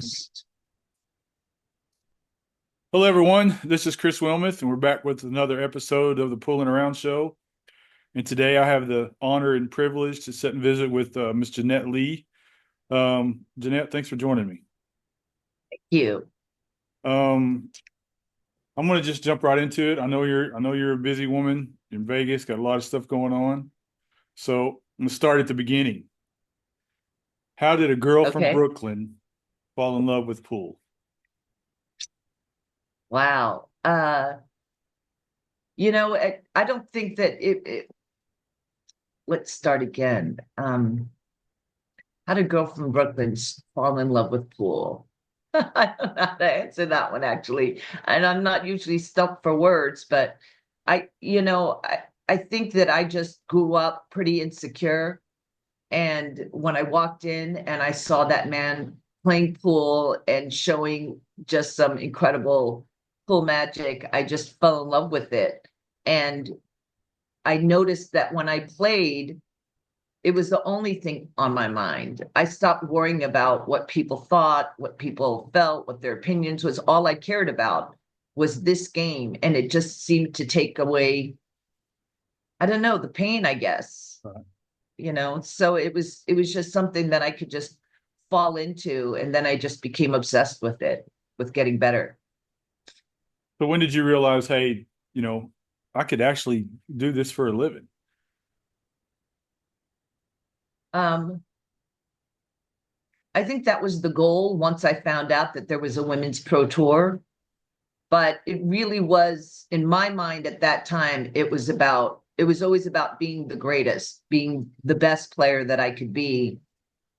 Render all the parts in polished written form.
host. Hello, everyone. This is Chris Wilmoth, and we're back with another episode of the Pulling Around Show. And today I have the honor and privilege to sit and visit with Miss Jeanette Lee. Jeanette, thanks for joining me. You. Um, I'm going to just jump right into it. I know you're a busy woman in Vegas, got a lot of stuff going on. So I'm going to start at the beginning. How did a girl from Okay. Brooklyn fall in love with pool? Wow. I don't think that let's start again. How did a girl from Brooklyn fall in love with pool? I don't know how to answer that one actually. And I'm not usually stuck for words, but I think that I just grew up pretty insecure. And when I walked in and I saw that man playing pool and showing just some incredible pool magic, I just fell in love with it. And I noticed that when I played, it was the only thing on my mind. I stopped worrying about what people thought, what people felt, what their opinions was. All I cared about was this game. And it just seemed to take away, I don't know, the pain, I guess. Right. So it was just something that I could just fall into, and then I just became obsessed with it, with getting better. So when did you realize, hey, you know, I could actually do this for a living? um I think that was the goal once I found out that there was a women's pro tour, but it really was, in my mind at that time, it was always about being the greatest, being the best player that I could be.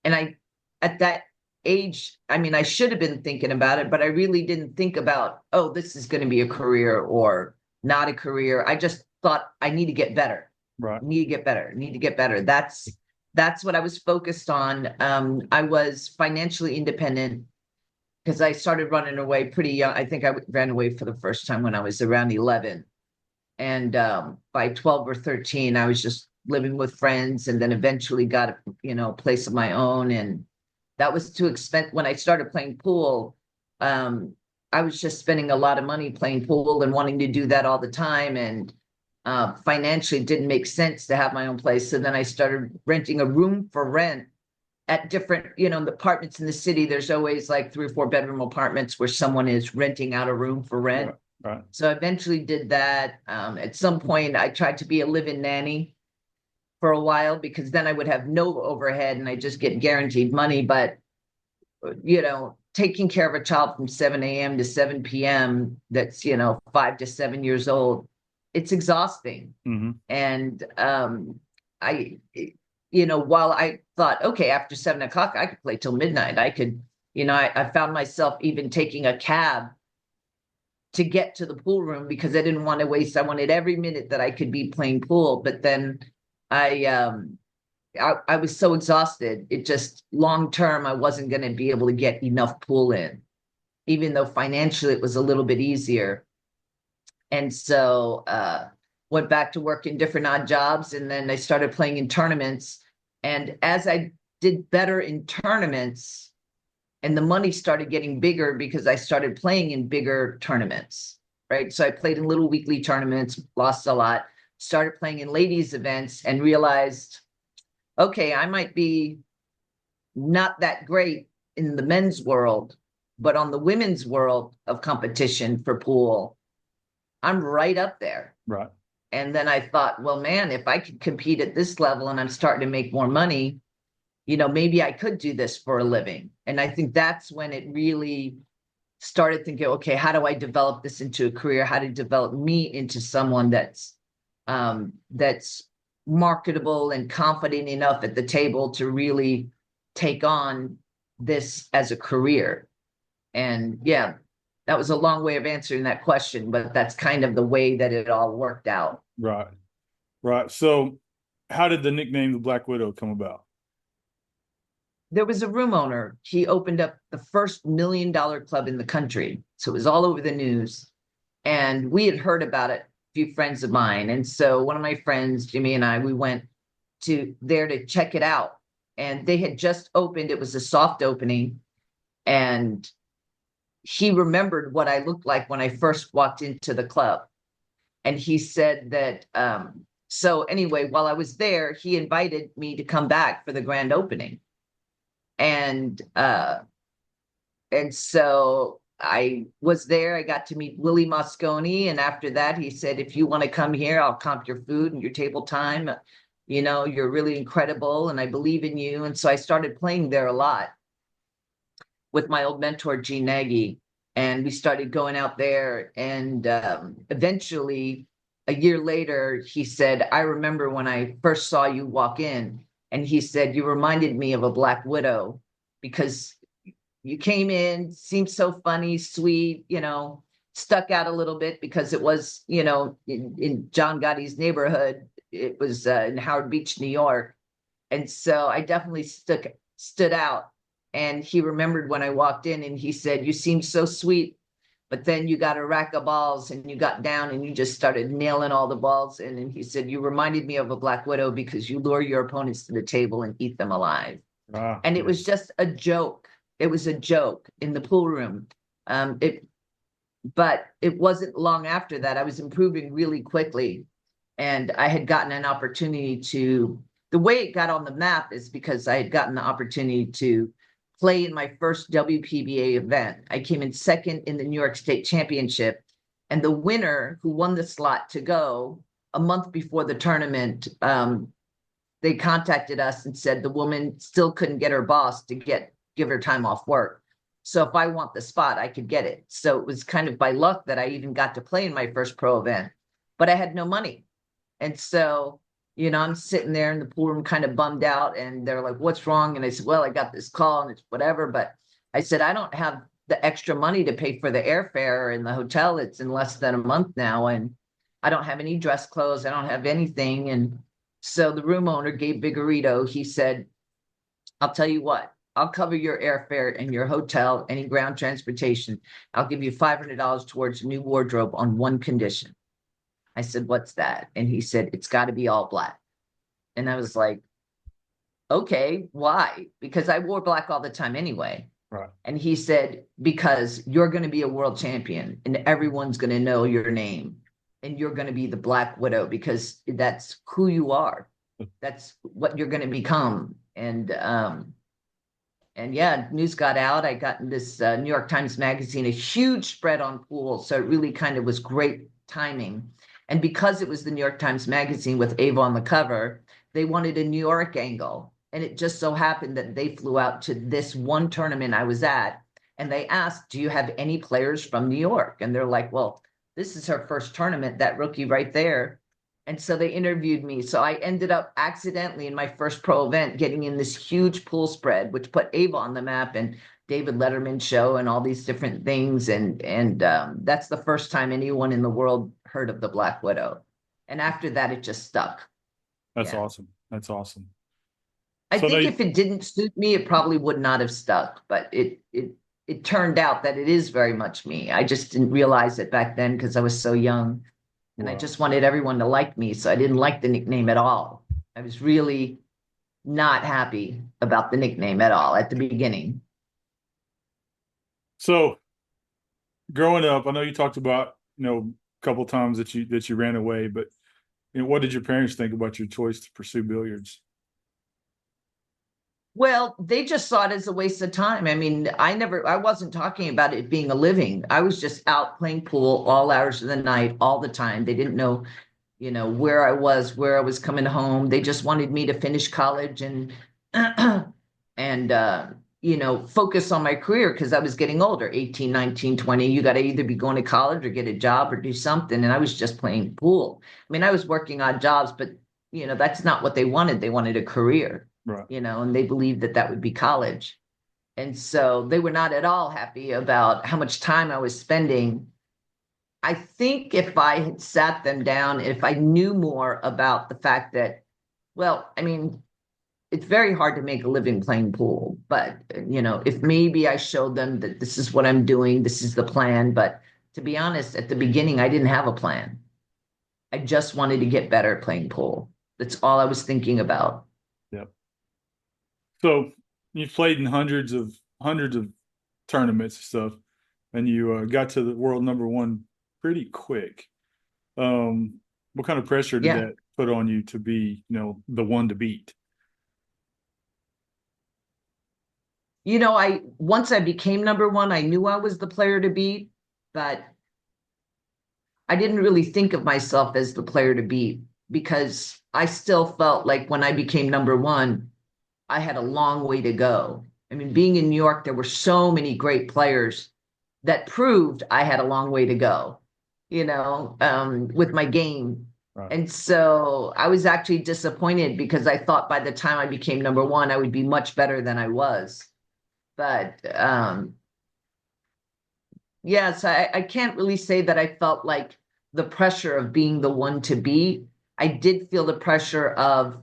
And I, at that age, I mean, I should have been thinking about it, but I really didn't think about, oh, this is going to be a career or not a career. I just thought I need to get better. Right. Need to get better. Need to get better. That's what I was focused on. I was financially independent because I started running away pretty young. I think I ran away for the first time when I was around 11. And by 12 or 13, I was just living with friends, and then eventually got a place of my own. And that was too expensive. When I started playing pool, um, I was just spending a lot of money playing pool and wanting to do that all the time. And financially, it didn't make sense to have my own place. So then I started renting a room for rent at different, the apartments in the city. There's always like 3 or 4 bedroom apartments where someone is renting out a room for rent. Right. Right. So I eventually did that. At some point, I tried to be a live-in nanny for a while because then I would have no overhead and I just get guaranteed money. But, taking care of a child from 7 a.m. to 7 p.m. that's, 5 to 7 years old, it's exhausting. Mm-hmm. And I, while I thought, okay, after 7 o'clock, I could play till midnight. I could, I found myself even taking a cab to get to the pool room because I didn't want to waste. I wanted every minute that I could be playing pool. But then I um I was so exhausted. It just long term I wasn't going to be able to get enough pool in, even though financially it was a little bit easier. And so went back to work in different odd jobs, and then I started playing in tournaments. And as I did better in tournaments, and the money started getting bigger because I started playing in bigger tournaments, right? So I played in little weekly tournaments, lost a lot, started playing in ladies events, and realized, okay, I might be not that great in the men's world, but on the women's world of competition for pool, I'm right up there. Right. And then I thought, well, man, if I could compete at this level and I'm starting to make more money, maybe I could do this for a living. And I think that's when it really started thinking, okay, how do I develop this into a career? How to develop me into someone that's marketable and confident enough at the table to really take on this as a career. And yeah, that was a long way of answering that question, but that's kind of the way that it all worked out. Right. Right. So how did the nickname the Black Widow come about? There was a room owner. He opened up the first $1 million club in the country. So it was all over the news. And we had heard about it, a few friends of mine. And so one of my friends, Jimmy, and I, we went to there to check it out. And they had just opened, it was a soft opening. And he remembered what I looked like when I first walked into the club. And he said that, so anyway, while I was there, he invited me to come back for the grand opening. And so I was there. I got to meet Willie Mosconi. And after that, he said, if you want to come here, I'll comp your food and your table time. You know, you're really incredible and I believe in you. And so I started playing there a lot with my old mentor, Jeanette. And we started going out there. And eventually, a year later, he said, I remember when I first saw you walk in. And he said, you reminded me of a Black Widow because you came in, seemed so funny, sweet, you know, stuck out a little bit because it was, you know, in John Gotti's neighborhood. It was in Howard Beach, New York. And so I definitely stood out. And he remembered when I walked in and he said, you seemed so sweet, but then you got a rack of balls and you got down and you just started nailing all the balls. And he said, you reminded me of a Black Widow because you lure your opponents to the table and eat them alive. And it was just a joke. It was a joke in the pool room. But it wasn't long after that. I was improving really quickly. And I had gotten an opportunity the way it got on the map is because I had gotten the opportunity to play in my first WPBA event. I came in second in the New York State Championship. And the winner who won the slot to go a month before the tournament, they contacted us and said the woman still couldn't get her boss to give her time off work. So if I want the spot, I could get it. So it was kind of by luck that I even got to play in my first pro event, but I had no money. And so, you know, I'm sitting there in the pool room kind of bummed out and they're like, what's wrong? And I said, well, I got this call and it's whatever. But I said, I don't have the extra money to pay for the airfare and the hotel. It's in less than a month now. And I don't have any dress clothes. I don't have anything. And so the room owner, Gabe Vigorito, he said, I'll tell you what, I'll cover your airfare and your hotel, any ground transportation. I'll give you $500 towards a new wardrobe on one condition. I said, what's that? And he said, it's got to be all black. And I was like, okay, why? Because I wore black all the time anyway. Right. And he said, because you're going to be a world champion and everyone's going to know your name and you're going to be the Black Widow because that's who you are. That's what you're going to become. And yeah, news got out. I got in this New York Times Magazine, a huge spread on pool. So it really kind of was great timing. And because it was the New York Times Magazine with Ava on the cover, they wanted a New York angle. And it just so happened that they flew out to this one tournament I was at. And they asked, do you have any players from New York? And they're like, well, this is her first tournament, that rookie right there. And so they interviewed me. So I ended up accidentally in my first pro event getting in this huge pool spread, which put Ava on the map and David Letterman show and all these different things. And that's the first time anyone in the world heard of the Black Widow. And after that, it just stuck. That's awesome. That's awesome. I think if it didn't suit me, it probably would not have stuck, but it turned out that it is very much me. I just didn't realize it back then because I was so young. And I just wanted everyone to like me. So I didn't like the nickname at all. I was really not happy about the nickname at all at the beginning. So growing up, I know you talked about, you know, a couple of times that you ran away, but you know, what did your parents think about your choice to pursue billiards? Well, they just saw it as a waste of time. I mean, I wasn't talking about it being a living. I was just out playing pool all hours of the night, all the time. They didn't know, you know, where I was coming home. They just wanted me to finish college and, and, you know, focus on my career because I was getting older, 18, 19, 20. You got to either be going to college or get a job or do something. And I was just playing pool. I mean, I was working odd jobs, but, you know, that's not what they wanted. They wanted a career. Right. You know, and they believed that that would be college. And so they were not at all happy about how much time I was spending. I think if I had sat them down, if I knew more about the fact that, well, I mean, it's very hard to make a living playing pool, but, you know, if maybe I showed them that this is what I'm doing, this is the plan. But to be honest, at the beginning, I didn't have a plan. I just wanted to get better at playing pool. That's all I was thinking about. Yep. So you've played in hundreds of tournaments and stuff, and you got to the world number one pretty quick. What kind of pressure did Yeah. that put on you to be, the one to beat? I once I became number one, I knew I was the player to beat, but I didn't really think of myself as the player to beat because I still felt like when I became number one, I had a long way to go. I mean, being in New York, there were so many great players that proved I had a long way to go, with my game. Right. And so I was actually disappointed because I thought by the time I became number one, I would be much better than I was. But yes, I can't really say that I felt like the pressure of being the one to beat. I did feel the pressure of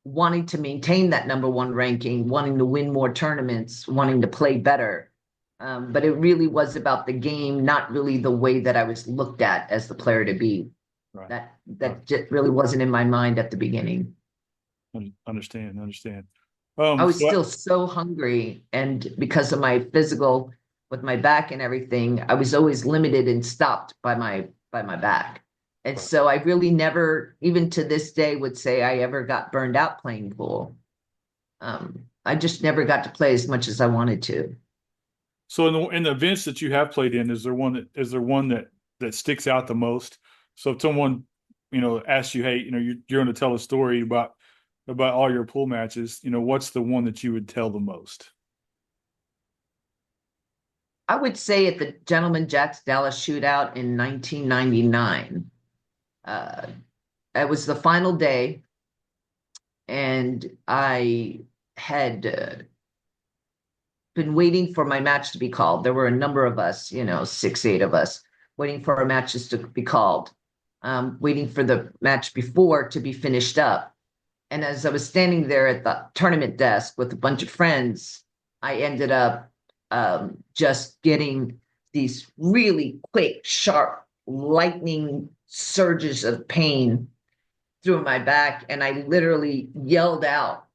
wanting to maintain that number one ranking, wanting to win more tournaments, wanting to play better. But it really was about the game, not really the way that I was looked at as the player to beat. Right. That just really wasn't in my mind at the beginning. Understand. I was So still so hungry, and because of my physical with my back and everything, I was always limited and stopped by my back. And so I really never, even to this day, would say I ever got burned out playing pool. I just never got to play as much as I wanted to. so in the events that you have played in, is there one that sticks out the most? So if someone, asks you, hey, you're going to tell a story about all your pool matches, what's the one that you would tell the most? I would say at the Gentleman Jack's Dallas Shootout in 1999, uh, it was the final day, and I had been waiting for my match to be called. There were a number of us, 6, 8 of us, waiting for our matches to be called, waiting for the match before to be finished up. And as I was standing there at the tournament desk with a bunch of friends, I ended up just getting these really quick, sharp, lightning surges of pain through my back. And I literally yelled out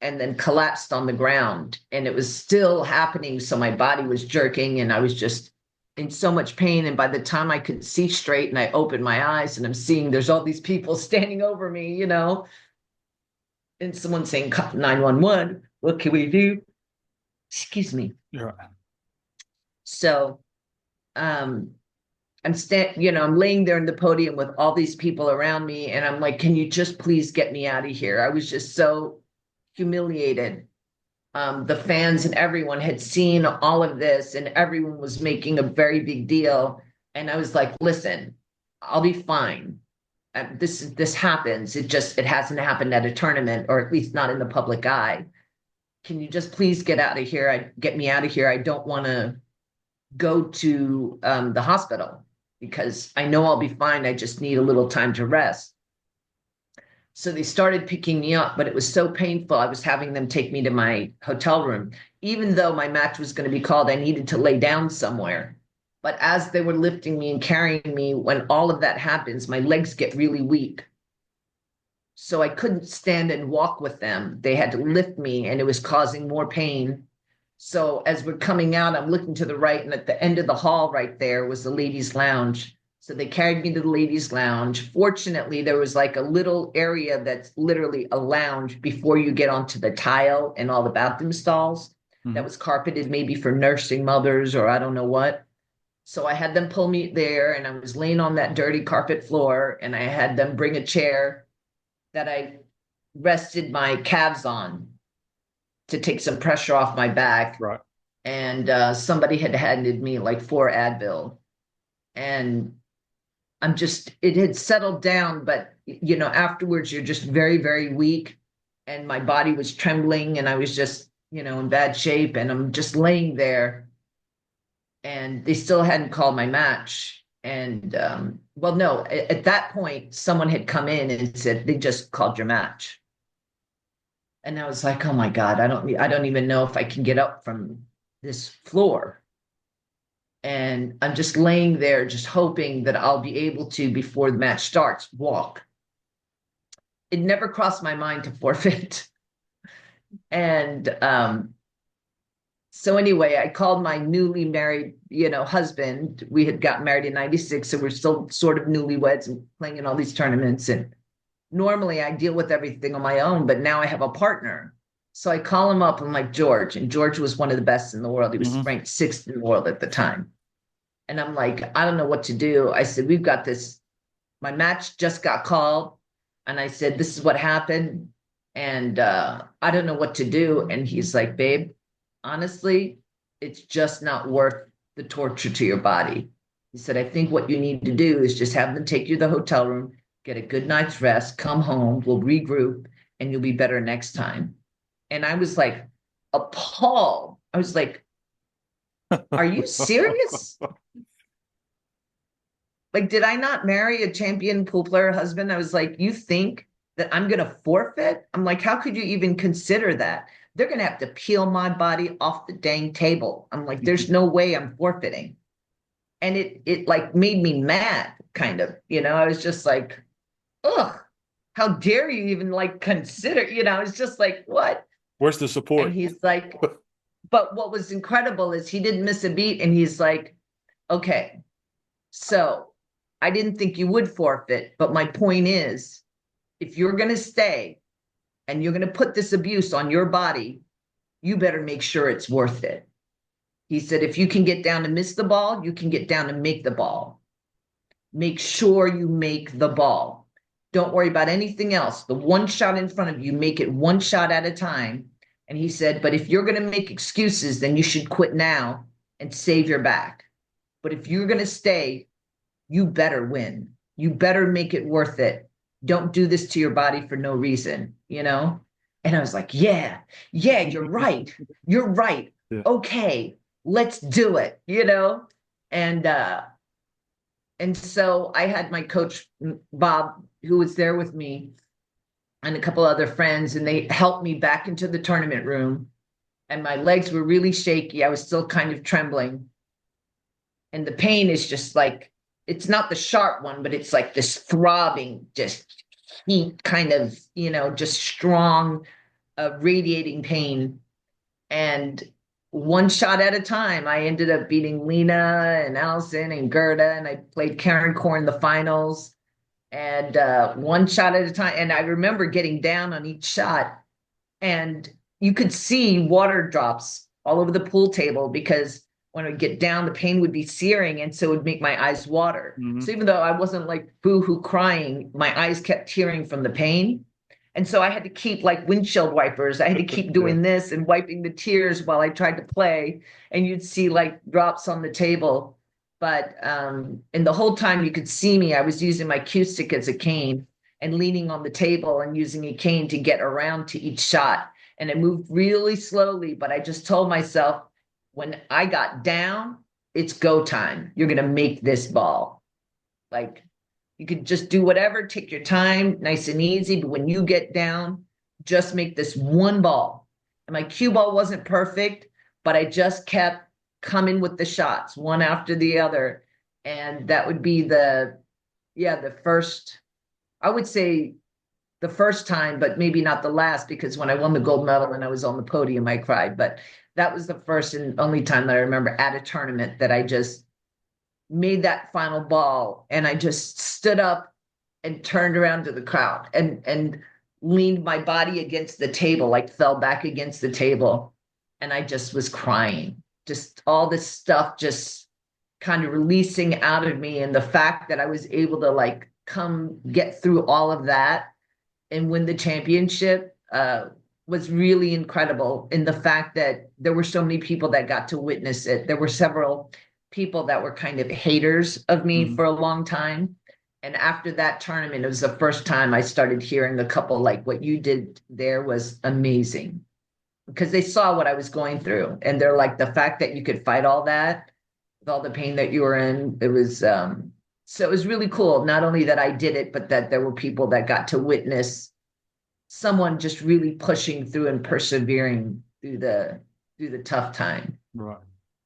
and then collapsed on the ground. And it was still happening. So my body was jerking and I was just in so much pain. And by the time I could see straight and I opened my eyes and I'm seeing there's all these people standing over me, and someone saying 911, what can we do? Excuse me. Yeah. So I'm laying there in the podium with all these people around me, and I'm like, can you just please get me out of here? I was just so humiliated. The fans and everyone had seen all of this, and everyone was making a very big deal. And I was like, listen, I'll be fine. This happens. It hasn't happened at a tournament, or at least not in the public eye. Can you just please get me out of here? I don't want to go to the hospital because I know I'll be fine. I just need a little time to rest. So they started picking me up, but it was so painful. I was having them take me to my hotel room. Even though my match was going to be called, I needed to lay down somewhere. But as they were lifting me and carrying me, when all of that happens, my legs get really weak. So I couldn't stand and walk with them. They had to lift me, and it was causing more pain. So as we're coming out, I'm looking to the right, and at the end of the hall right there was the ladies' lounge. So they carried me to the ladies' lounge. Fortunately, there was like a little area that's literally a lounge before you get onto the tile and all the bathroom stalls that was carpeted maybe for nursing mothers or I don't know what. So I had them pull me there, and I was laying on that dirty carpet floor, and I had them bring a chair that I rested my calves on to take some pressure off my back. Right. And somebody had handed me like 4 Advil. And it had settled down, but afterwards you're just very, very weak. And my body was trembling and I was just, in bad shape. And I'm just laying there. And they still hadn't called my match. And well, no, at that point, someone had come in and said, they just called your match. And I was like, oh my God, I don't even know if I can get up from this floor. And I'm just laying there, just hoping that I'll be able to, before the match starts, walk. It never crossed my mind to forfeit. And So anyway, I called my newly married, husband. We had gotten married in 96, so we're still sort of newlyweds and playing in all these tournaments. And normally I deal with everything on my own, but now I have a partner. So I call him up. I'm like, George, and George was one of the best in the world. He was Hmm. ranked sixth in the world at the time. And I'm like, I don't know what to do. I said, we've got this. My match just got called. And I said, this is what happened. And I don't know what to do. And he's like, babe, honestly, it's just not worth the torture to your body. He said, I think what you need to do is just have them take you to the hotel room, get a good night's rest, come home, we'll regroup, and you'll be better next time. And I was like appalled. I was like, are you serious? Like, did I not marry a champion pool player husband? I was like, you think that I'm going to forfeit? I'm like, how could you even consider that? They're going to have to peel my body off the dang table. I'm like, there's no way I'm forfeiting. And it like made me mad, kind of, I was just like, ugh, how dare you even like consider, it's just like, what? Where's the And support? he's like, but what was incredible is he didn't miss a beat. And he's like, okay, so I didn't think you would forfeit, but my point is, if you're going to stay and you're going to put this abuse on your body, you better make sure it's worth it. He said, if you can get down to miss the ball, you can get down to make the ball. Make sure you make the ball. Don't worry about anything else. The one shot in front of you, make it one shot at a time. And he said, but if you're going to make excuses, then you should quit now and save your back. But if you're going to stay, you better win. You better make it worth it. Don't do this to your body for no reason, And I was like, yeah, you're right. You're right. Yeah. Okay, let's do it, And and so I had my coach Bob, who was there with me, and a couple other friends, and they helped me back into the tournament room. And my legs were really shaky. I was still kind of trembling. And the pain is just like, it's not the sharp one, but it's like this throbbing, just heat kind of, just strong, radiating pain. And one shot at a time, I ended up beating Lena and Allison and Gerda, and I played Karen Core in the finals. And one shot at a time. And I remember getting down on each shot, and you could see water drops all over the pool table because when I would get down, the pain would be searing, and so it would make my eyes water. Hmm. So even though I wasn't like boo-hoo crying, my eyes kept tearing from the pain. And so I had to keep like windshield wipers. I had to keep Yeah. doing this and wiping the tears while I tried to play. And you'd see like drops on the table. But and the whole time you could see me, I was using my cue stick as a cane and leaning on the table and using a cane to get around to each shot. And it moved really slowly, but I just told myself, when I got down, it's go time. You're going to make this ball. Like, you could just do whatever, take your time, nice and easy. But when you get down, just make this one ball. And my cue ball wasn't perfect, but I just kept coming with the shots one after the other. And that would be the first, I would say the first time, but maybe not the last, because when I won the gold medal and I was on the podium, I cried. But that was the first and only time that I remember at a tournament that I just made that final ball, and I just stood up and turned around to the crowd and leaned my body against the table, like fell back against the table, and I just was crying. Just all this stuff just kind of releasing out of me, and the fact that I was able to like come get through all of that and win the championship was really incredible in the fact that there were so many people that got to witness it. There were several people that were kind of haters of me Hmm. for a long time. And after that tournament, it was the first time I started hearing a couple like what you did there was amazing, because they saw what I was going through. And they're like, the fact that you could fight all that with all the pain that you were in, it was so it was really cool. Not only that I did it, but that there were people that got to witness someone just really pushing through and persevering through the tough time. Right.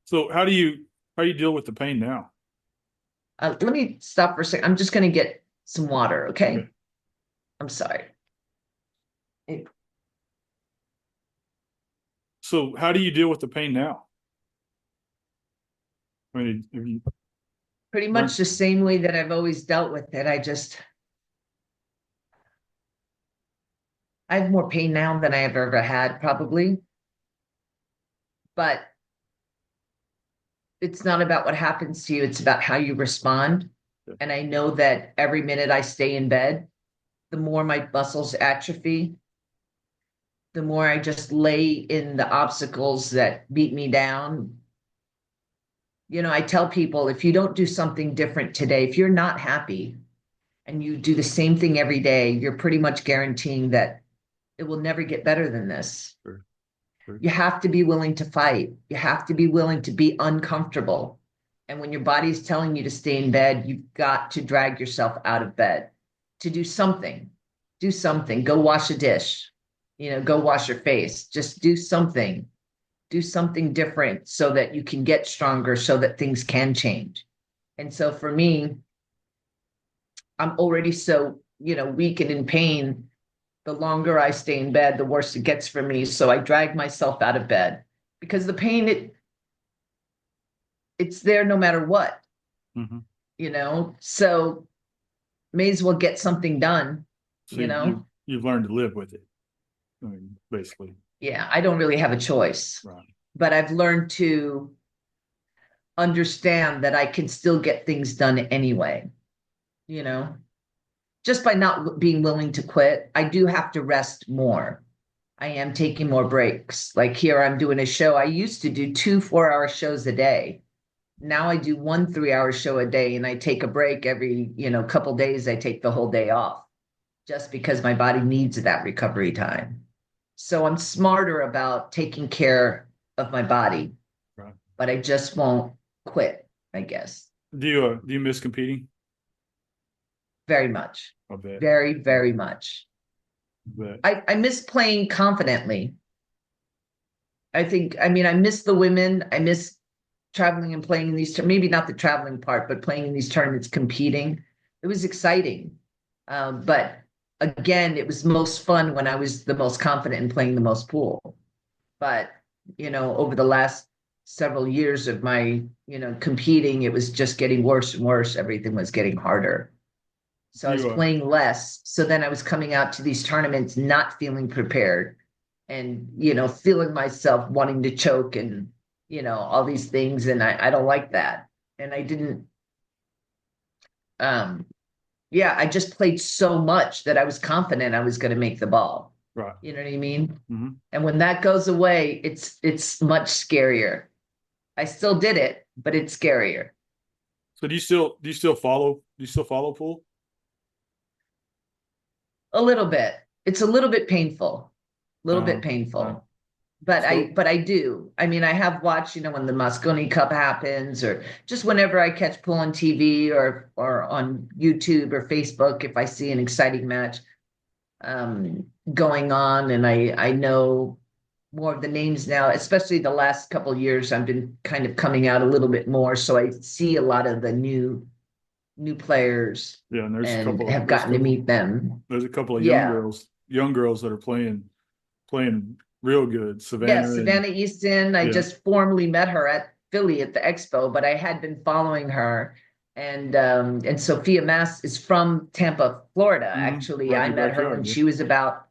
So how do you deal with the pain now? Let me stop for a second. I'm just going to get some water, Okay. okay? I'm sorry. So how do you deal with the pain now? I mean, have you Pretty much learned? the same way that I've always dealt with it. I have more pain now than I have ever had, probably, but it's not about what happens to you, it's about how you respond. And I know that every minute I stay in bed, the more my muscles atrophy, the more I just lay in the obstacles that beat me down. I tell people, if you don't do something different today, if you're not happy and you do the same thing every day, you're pretty much guaranteeing that it will never get better than this. Sure, sure. You have to be willing to fight. You have to be willing to be uncomfortable. And when your body's telling you to stay in bed, you've got to drag yourself out of bed to do something. Do something. Go wash a dish. Go wash your face. Just do something. Do something different so that you can get stronger, so that things can change. And so for me, I'm already so, weak and in pain. The longer I stay in bed, the worse it gets for me. So I drag myself out of bed because the pain, it's there no matter what, Mm-hmm. So may as well get something done, So you've learned to live with it. I mean, basically. Yeah, I don't really have a choice, Right. but I've learned to understand that I can still get things done anyway, you know, just by not being willing to quit. I do have to rest more. I am taking more breaks. Like here, I'm doing a show. I used to do 2 4-hour shows a day. Now I do 1 3-hour show a day, and I take a break every, couple days. I take the whole day off just because my body needs that recovery time. So I'm smarter about taking care of my body, Right. but I just won't quit, I guess. Do you miss competing? Very much. I bet. Very, very much. But I miss playing confidently. I miss the women. I miss traveling and playing in these, maybe not the traveling part, but playing in these tournaments, competing. It was exciting. But again, it was most fun when I was the most confident in playing the most pool. But, over the last several years of my, competing, it was just getting worse and worse. Everything was getting harder. So I was you playing less. So then I was coming out to these tournaments not feeling prepared and, feeling myself wanting to choke and, all these things. And I don't like that. And I didn't, um, yeah, I just played so much that I was confident I was going to make the ball. right. You know what I mean? Mm-hmm. And when that goes away, it's much scarier. I still did it, but it's scarier. So do you still follow pool? A little bit. It's a little bit painful. A little bit Uh, painful. But I so but I do. I mean, I have watched, when the Mosconi Cup happens, or just whenever I catch pool on TV or on YouTube or Facebook, if I see an exciting match going on, and I know more of the names now, especially the last couple of years, I've been kind of coming out a little bit more. So I see a lot of the new players yeah, and and have gotten to meet them. there's a couple of Yeah. young girls that are playing real good. Yeah, Savannah and Savannah Easton. I yeah. just formally met her at Philly at the expo, but I had been following her. And Sophia Mass is from Tampa, Florida. Mm-hmm. Actually, Right in I your met her when backyard, yeah. she was about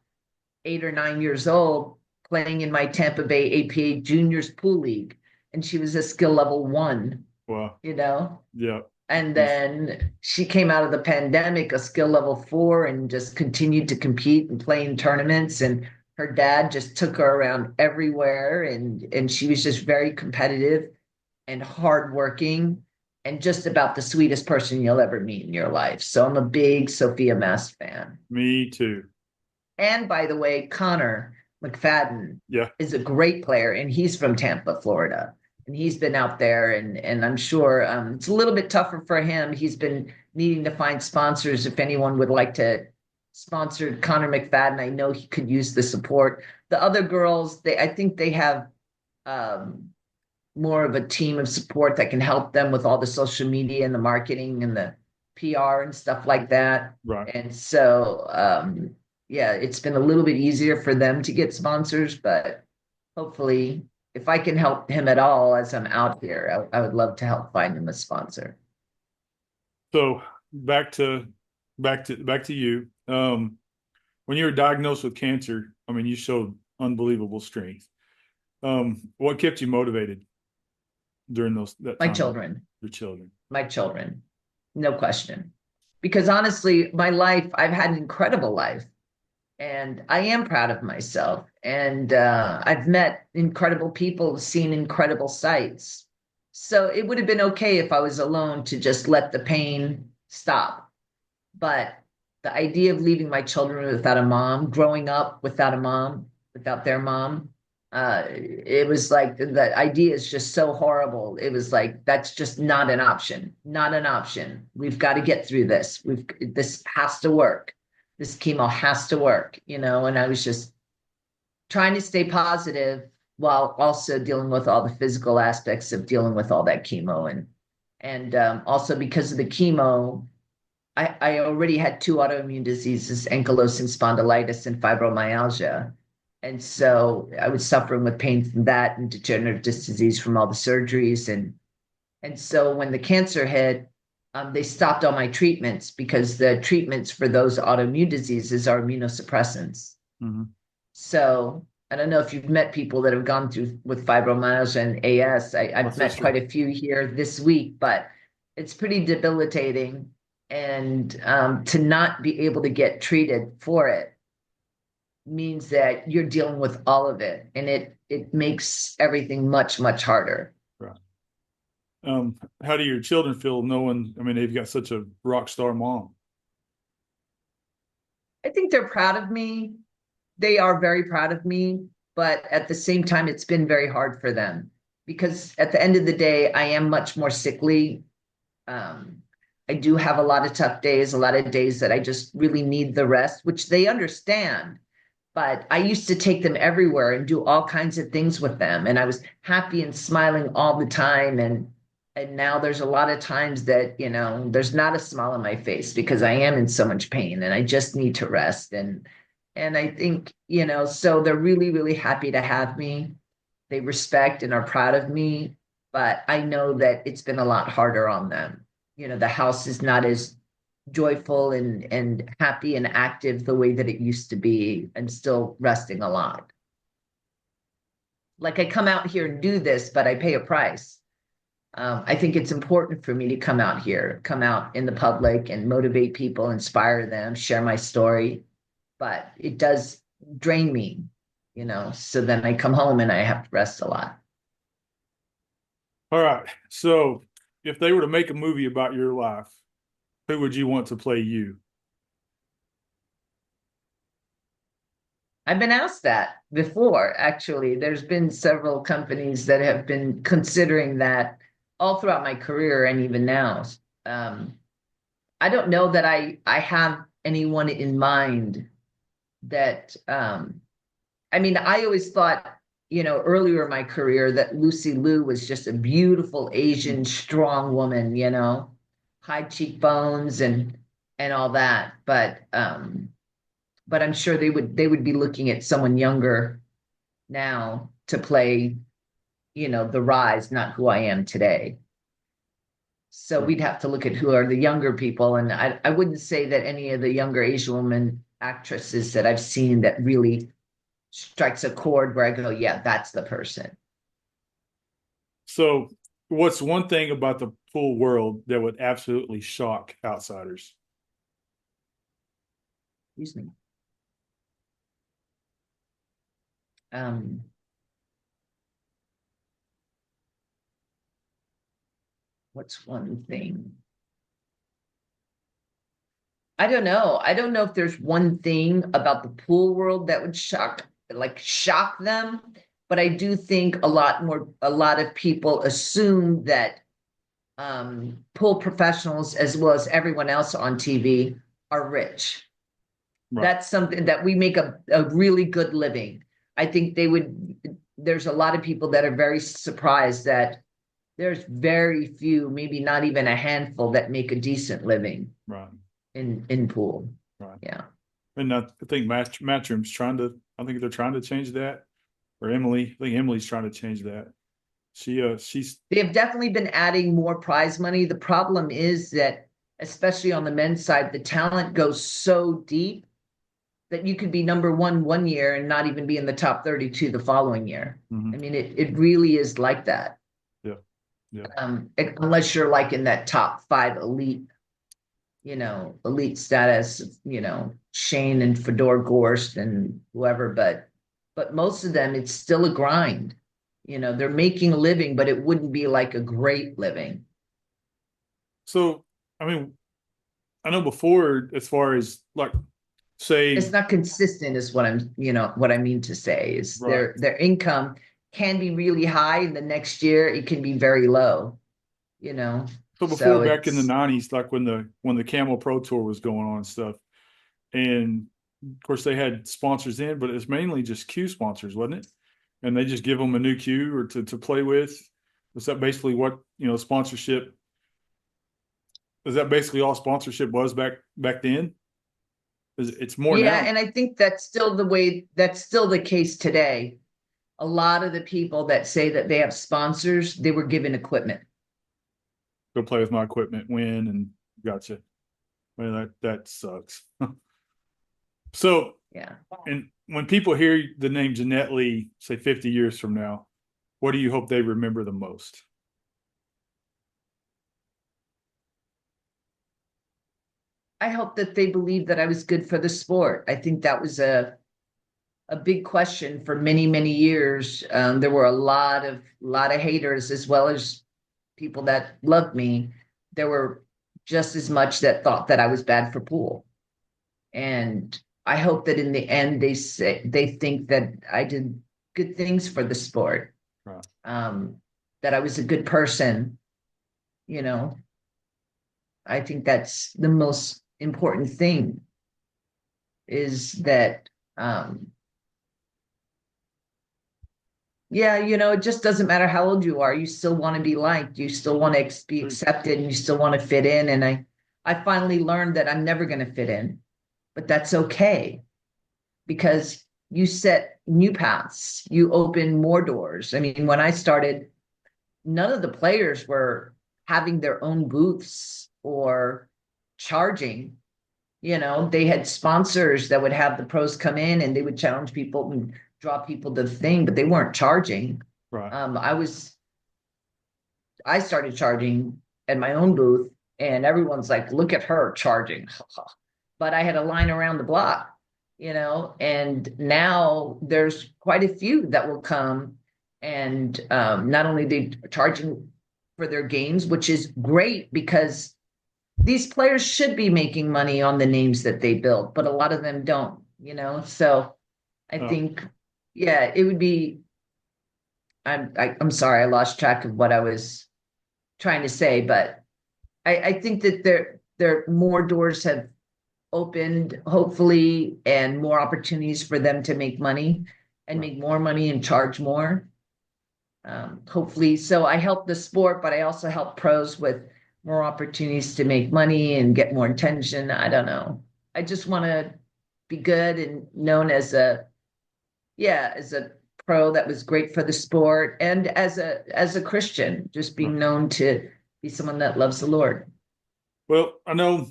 8 or 9 years old, playing in my Tampa Bay APA Juniors Pool League. And she was a skill level 1, Wow. you know? Yeah. And She's then she came out of the pandemic, a skill level 4, and just continued to compete and play in tournaments. And her dad just took her around everywhere. And she was just very competitive and hardworking and just about the sweetest person you'll ever meet in your life. So I'm a big Sophia Mass fan. Me too. And by the way, Connor McFadden Yeah. is a great player, and he's from Tampa, Florida. And he's been out there, and I'm sure it's a little bit tougher for him. He's been needing to find sponsors. If anyone would like to sponsor Connor McFadden, I know he could use the support. The other girls, I think they have um, more of a team of support that can help them with all the social media and the marketing and the PR and stuff like that. Right. And so, yeah, it's been a little bit easier for them to get sponsors, but hopefully if I can help him at all as I'm out here, I would love to help find him a sponsor. So back to you. When you were diagnosed with cancer, I mean, you showed unbelievable strength. What kept you motivated during that My time? children, Your children. my children, no question. Because honestly, my life, I've had an incredible life. And I am proud of myself. And I've met incredible people, seen incredible sights. So it would have been okay if I was alone to just let the pain stop. But the idea of leaving my children without a mom, growing up without a mom, without their mom, it was like the idea is just so horrible. It was like, that's just not an option, not an option. We've got to get through this. This has to work. This chemo has to work, and I was just trying to stay positive while also dealing with all the physical aspects of dealing with all that chemo and also because of the chemo, I already had two autoimmune diseases, ankylosing spondylitis and fibromyalgia. And so I was suffering with pain from that and degenerative disc disease from all the surgeries. And so when the cancer hit, they stopped all my treatments because the treatments for those autoimmune diseases are immunosuppressants. Mm-hmm. So I don't know if you've met people that have gone through with fibromyalgia and AS. I've met quite a few here this week, but it's pretty debilitating. And to not be able to get treated for it means that you're dealing with all of it, and it makes everything much, much harder. Right. How do your children feel knowing, I mean, they've got such a rock star mom? I think they're proud of me. They are very proud of me, but at the same time, it's been very hard for them because at the end of the day, I am much more sickly. I do have a lot of tough days, a lot of days that I just really need the rest, which they understand. But I used to take them everywhere and do all kinds of things with them. And I was happy and smiling all the time. And now there's a lot of times that, there's not a smile on my face because I am in so much pain and I just need to rest. And I think, so they're really, really happy to have me. They respect and are proud of me, but I know that it's been a lot harder on them. The house is not as joyful and happy and active the way that it used to be, and still resting a lot. Like I come out here and do this, but I pay a price. I think it's important for me to come out here, come out in the public and motivate people, inspire them, share my story. But it does drain me, so then I come home and I have to rest a lot. All right. So if they were to make a movie about your life, who would you want to play you? I've been asked that before, actually. There's been several companies that have been considering that all throughout my career and even now. Um, I don't know that I have anyone in mind that I mean, I always thought, earlier in my career that Lucy Liu was just a beautiful Asian strong woman, high cheekbones and all that. But I'm sure they would be looking at someone younger now to play, the rise, not who I am today. So we'd have to look at who are the younger people. And I wouldn't say that any of the younger Asian women actresses that I've seen that really strikes a chord where I go, yeah, that's the person. So what's one thing about the pool world that would absolutely shock outsiders? Excuse me. Um, what's one thing? I don't know. I don't know if there's one thing about the pool world that would shock them, but I do think a lot of people assume that pool professionals, as well as everyone else on TV, are rich. Right. That's something that we make a really good living. I think there's a lot of people that are very surprised that there's very few, maybe not even a handful, that make a decent living. Right. In pool. Right. Yeah. And I think Matchroom's I think they're trying to change that. or Emily. I think Emily's trying to change that. She's They have definitely been adding more prize money. The problem is that, especially on the men's side, the talent goes so deep that you could be number one year and not even be in the top 32 the following year. mhm, I mean, it really is like that. yeah, yeah. Unless you're like in that top five elite, elite status, Shane and Fedor Gorst and whoever, but most of them, it's still a grind. They're making a living, but it wouldn't be like a great living. So I mean, I know before, as far as like, It's say, not consistent, is what I mean to say is right. their income can be really high, and the next year it can be very low, you know. So before, So back in the it's '90s, like when the Camel Pro Tour was going on and stuff, and of course they had sponsors in, but it's mainly just cue sponsors, wasn't it? And they just give them a new cue or to play with. Was that basically what, sponsorship? Is that basically all sponsorship was back then? It's more yeah, now. and I think that's still the case today. A lot of the people that say that they have sponsors, they were given equipment. Go play with my equipment, win, and gotcha. Man, that sucks. So, Yeah. and when people hear the name Jeanette Lee, say 50 years from now, what do you hope they remember the most? I hope that they believe that I was good for the sport. I think that was a big question for many, many years. There were a lot of haters as well as people that loved me. There were just as much that thought that I was bad for pool. And I hope that in the end they think that I did good things for the sport. Right. That I was a good person, you know. I think that's the most important thing is that yeah, it just doesn't matter how old you are. You still want to be liked. You still want to be accepted and you still want to fit in. And I finally learned that I'm never going to fit in, but that's okay because you set new paths, you open more doors. I mean, when I started, none of the players were having their own booths or charging. They had sponsors that would have the pros come in and they would challenge people and draw people to the thing, but they weren't charging. Right. Um, I was I started charging at my own booth, and everyone's like, "Look at her charging," but I had a line around the block, and now there's quite a few that will come, and not only they charging for their games, which is great because these players should be making money on the names that they build, but a lot of them don't. So I Uh, think, yeah, it would be. I'm sorry, I lost track of what I was trying to say, but I think that there more doors have opened, hopefully, and more opportunities for them to make money and right. make more money and charge more. Hopefully, so I help the sport, but I also help pros with more opportunities to make money and get more attention. I don't know. I just want to be good and known as a pro that was great for the sport and as a Christian, just Right. being known to be someone that loves the Lord. Well, I know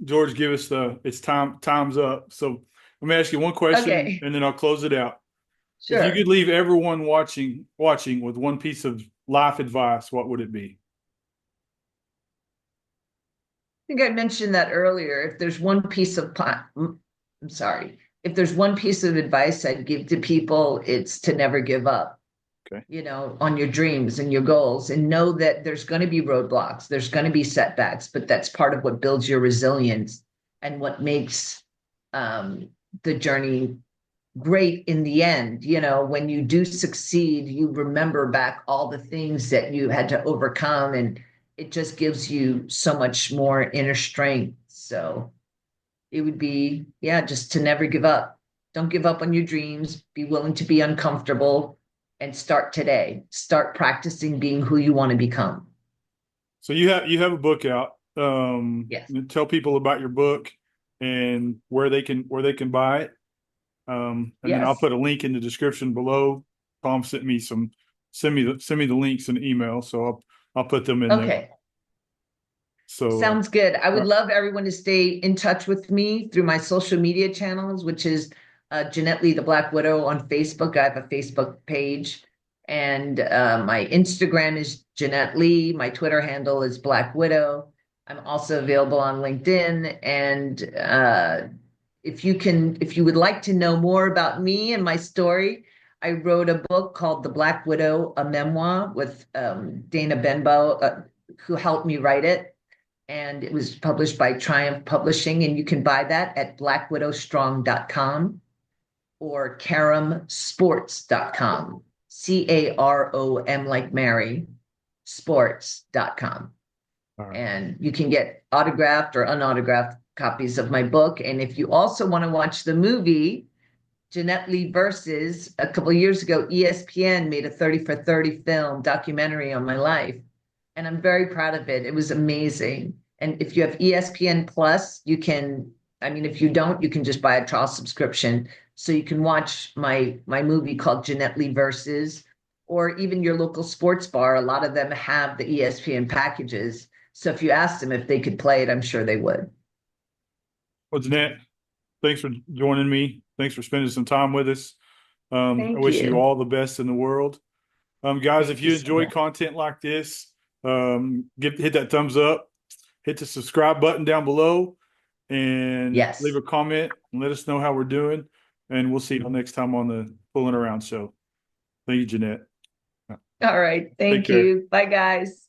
George give us it's time's up. So let me ask you one question Okay, and then I'll close it out. If you could sure. leave everyone watching with one piece of life advice, what would it be? I think I mentioned that earlier. If there's one piece of I'm sorry. If there's one piece of advice I'd give to people, it's to never give up, Okay. on your dreams and your goals and know that there's going to be roadblocks, there's going to be setbacks, but that's part of what builds your resilience and what makes um, the journey great in the end. When you do succeed, you remember back all the things that you had to overcome, and it just gives you so much more inner strength. So it would be, yeah, just to never give up. Don't give up on your dreams. Be willing to be uncomfortable and start today. Start practicing being who you want to become. So you have a book out. Yes. Tell people about your book and where they can buy it. And then I'll Yes. put a link in the description below. Tom sent me send me the links in the email, so I'll put them in there. Okay. So Sounds good. I uh, would love everyone to stay in touch with me through my social media channels, which is Jeanette Lee, the Black Widow on Facebook. I have a Facebook page, and my Instagram is Jeanette Lee. My Twitter handle is Black Widow. I'm also available on LinkedIn. And if you would like to know more about me and my story, I wrote a book called The Black Widow, a memoir with Dana Benbow, who helped me write it, and it was published by Triumph Publishing, and you can buy that at blackwidowstrong.com or caromsports.com. CAROM like Mary, sports.com. all right. And you can get autographed or unautographed copies of my book. And if you also want to watch the movie, Jeanette Lee Versus, a couple of years ago, ESPN made a 30 for 30 film documentary on my life. And I'm very proud of it. It was amazing. And if you have ESPN Plus, you can, I mean, if you don't, you can just buy a trial subscription. So you can watch my movie called Jeanette Lee Versus, or even your local sports bar. A lot of them have the ESPN packages. So if you ask them if they could play it, I'm sure they would. Well, Jeanette, thanks for joining me. Thanks for spending some time with us. I Thank wish you you. all the best in the world. Guys, if Thank you you so enjoy much. content like this, hit that thumbs up, hit the subscribe button down below, and leave Yes. a comment and let us know how we're doing. And we'll see you next time on the Pulling Around show. Thank you, Jeanette. All right. Take Thank care. you. Bye, guys.